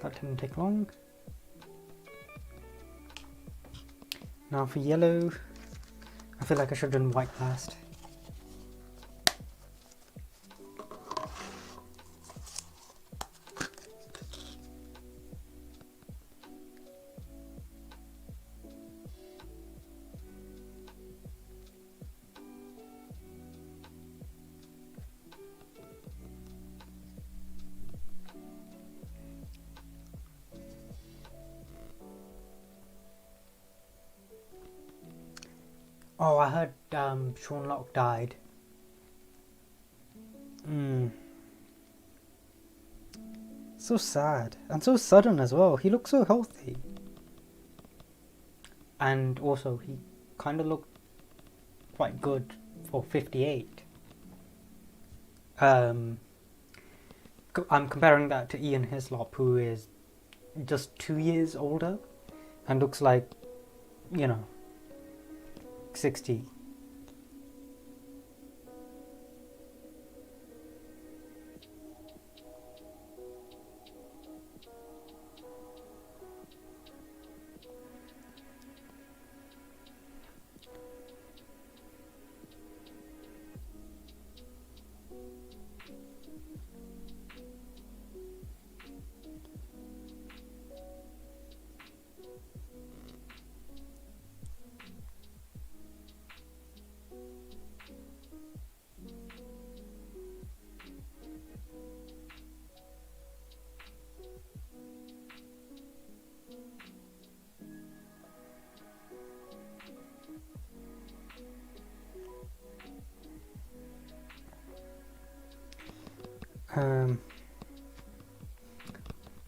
That didn't take long. Now for yellow, I feel like I should have done white last. Oh, I heard Sean Lock died. So sad. And so sudden as well. He looked so healthy. And also, he kind of looked quite good for 58. I'm comparing that to Ian Hislop, who is just 2 years older and looks like, 60.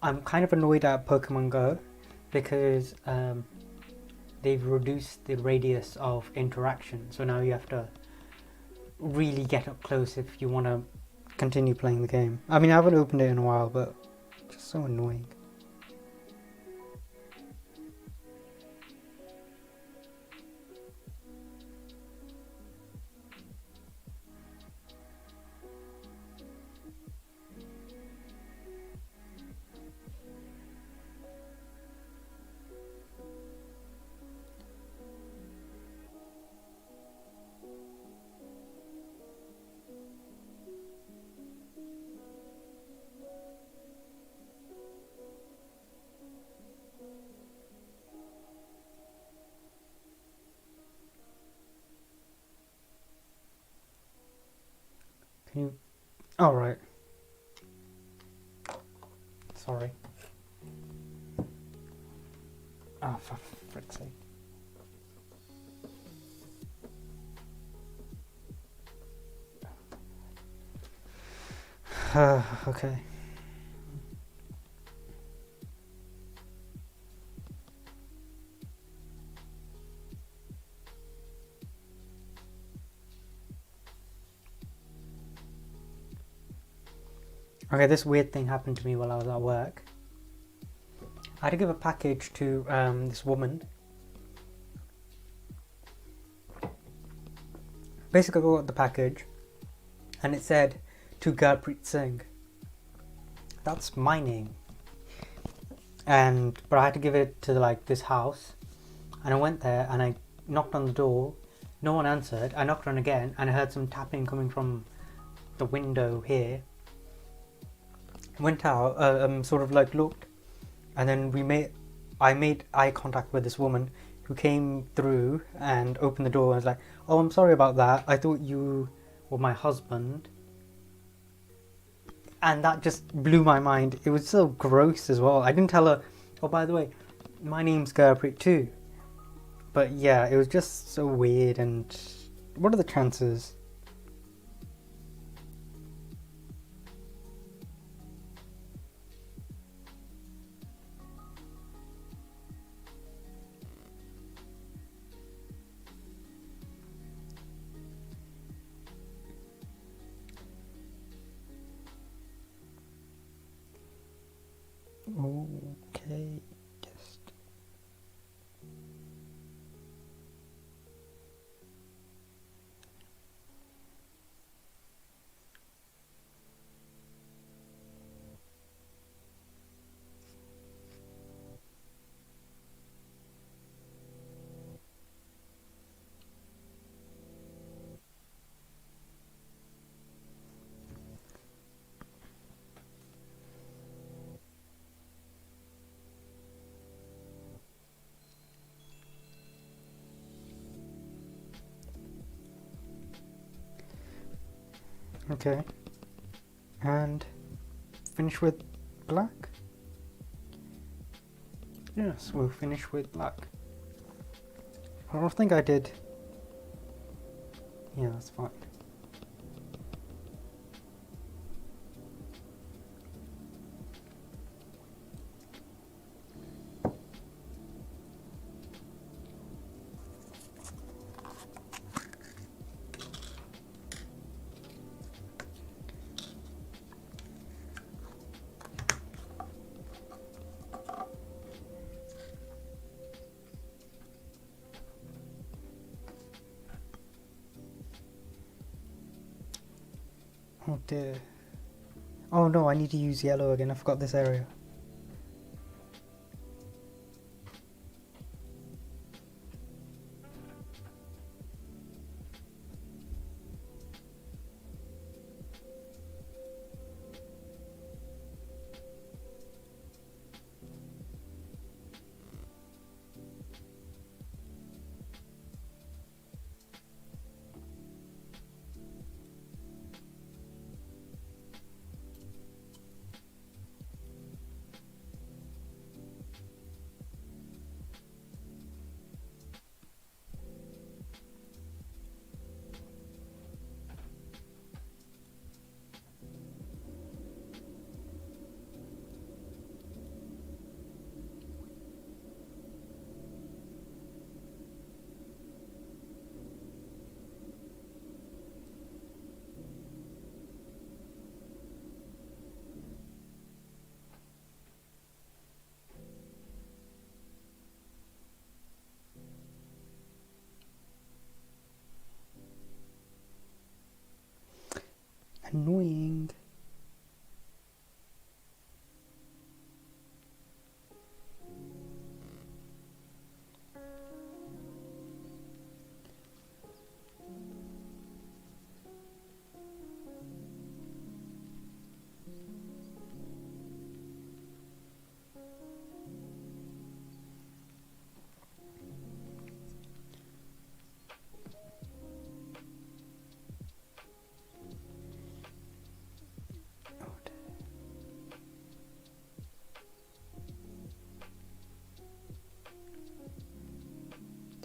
I'm kind of annoyed at Pokemon Go because they've reduced the radius of interaction. So now you have to really get up close if you want to continue playing the game. I mean, I haven't opened it in a while, but it's just so annoying. Can you... Oh, right. Sorry. Oh, for frick's sake. Okay. Okay, this weird thing happened to me while I was at work. I had to give a package to this woman. Basically, I got the package, and it said to Gurpreet Singh. That's my name. But I had to give it to like this house, and I went there and I knocked on the door. No one answered. I knocked on again, and I heard some tapping coming from the window here. Went out, sort of like looked, and then I made eye contact with this woman who came through and opened the door and was like, "Oh, I'm sorry about that. I thought you were my husband." And that just blew my mind. It was so gross as well. I didn't tell her, "Oh, by the way, my name's Gurpreet too." But yeah, it was just so weird. And what are the chances? Okay, just okay. And finish with black? Yes, we'll finish with black. I don't think I did. Yeah, that's fine. Oh dear. Oh no, I need to use yellow again. I forgot this area. Annoying.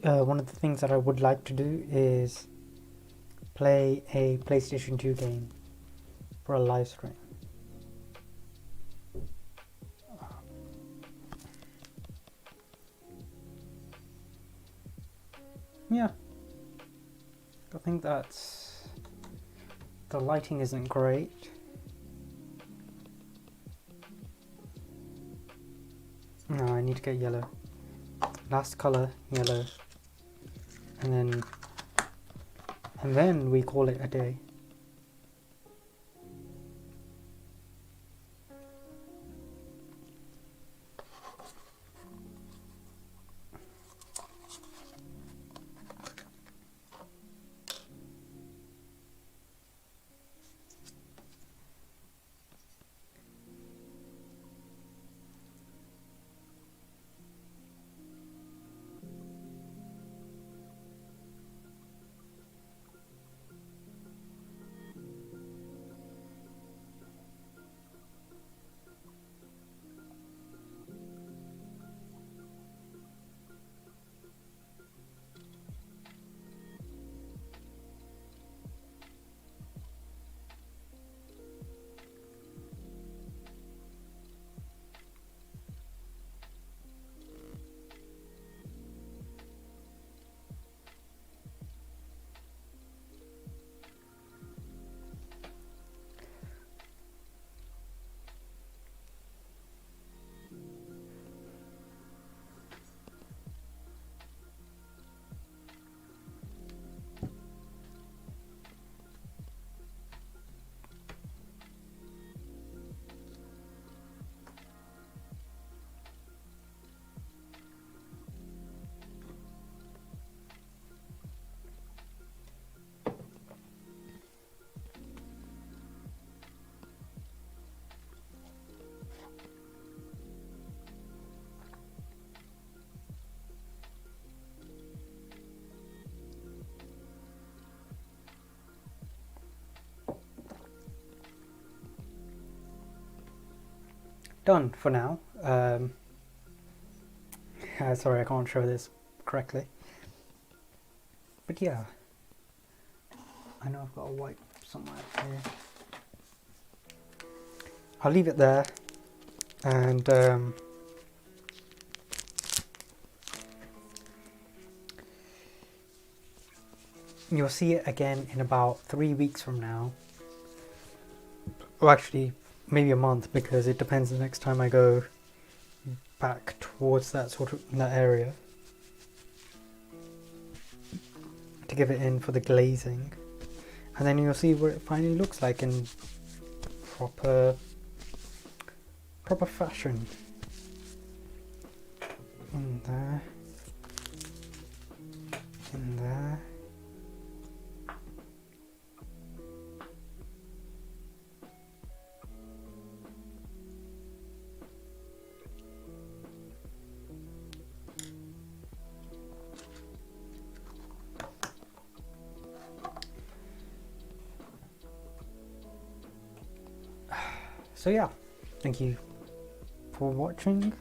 One of the things that I would like to do is play a PlayStation 2 game for a live stream. yeah, I think that's... the lighting isn't great. No, I need to get yellow. Last colour, yellow. And then we call it a day. Done for now. Sorry, I can't show this correctly. But yeah, I know I've got a wipe somewhere here. I'll leave it there, and you'll see it again in about 3 weeks from now. Or actually, maybe a month, because it depends the next time I go back towards that area to give it in for the glazing, and then you'll see what it finally looks like in proper fashion. In there, in there. So yeah, thank you for watching.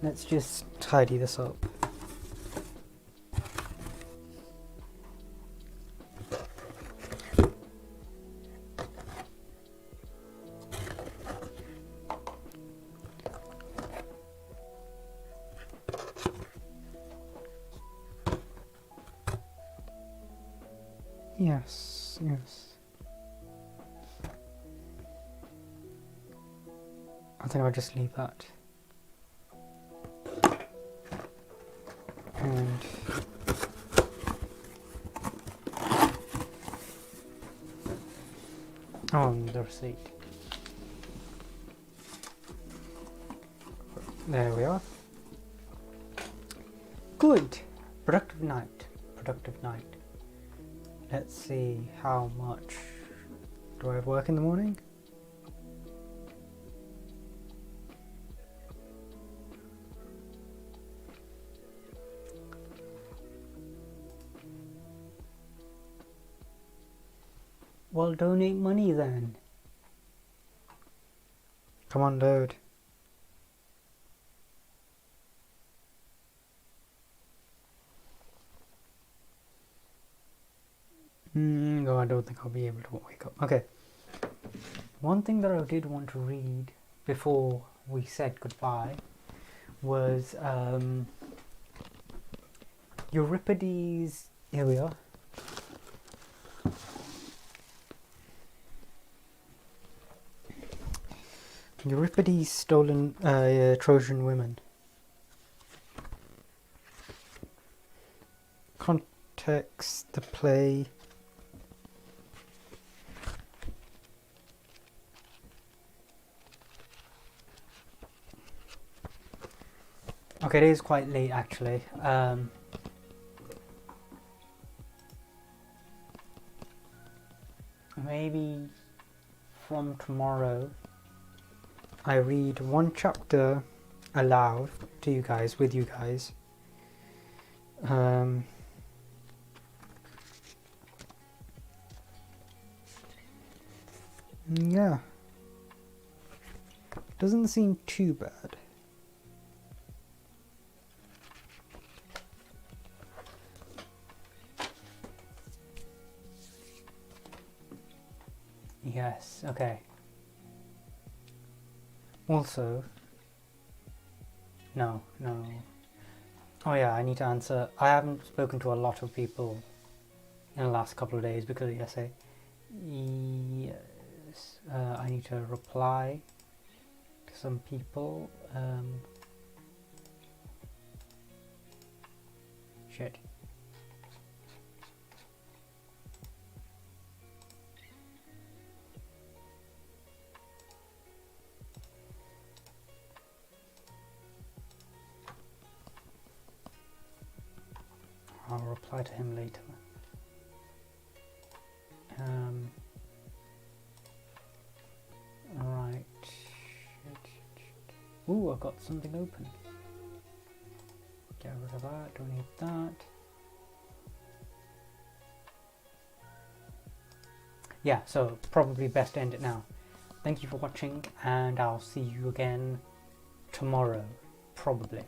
Let's just tidy this up. Yes, yes. I think I'll just leave that. And the receipt. There we are. Good. Productive night. Productive night. Let's see how much do I have work in the morning? Well, donate money then. Come on, load. No, I don't think I'll be able to wake up. Okay. One thing that I did want to read before we said goodbye was Euripides Here we are. Euripides' stolen Trojan women. Context: the play. Okay, it is quite late actually. Maybe from tomorrow I read one chapter aloud to you guys, with you guys. Yeah. Doesn't seem too bad. Yes, okay. Also, no. Oh yeah, I need to answer. I haven't spoken to a lot of people in the last couple of days because of the essay. Yes, I need to reply to some people. Shit. I'll reply to him later. Right. Ooh, I've got something open. Get rid of that, don't need that. Yeah, so probably best to end it now. Thank you for watching, and I'll see you again tomorrow, probably.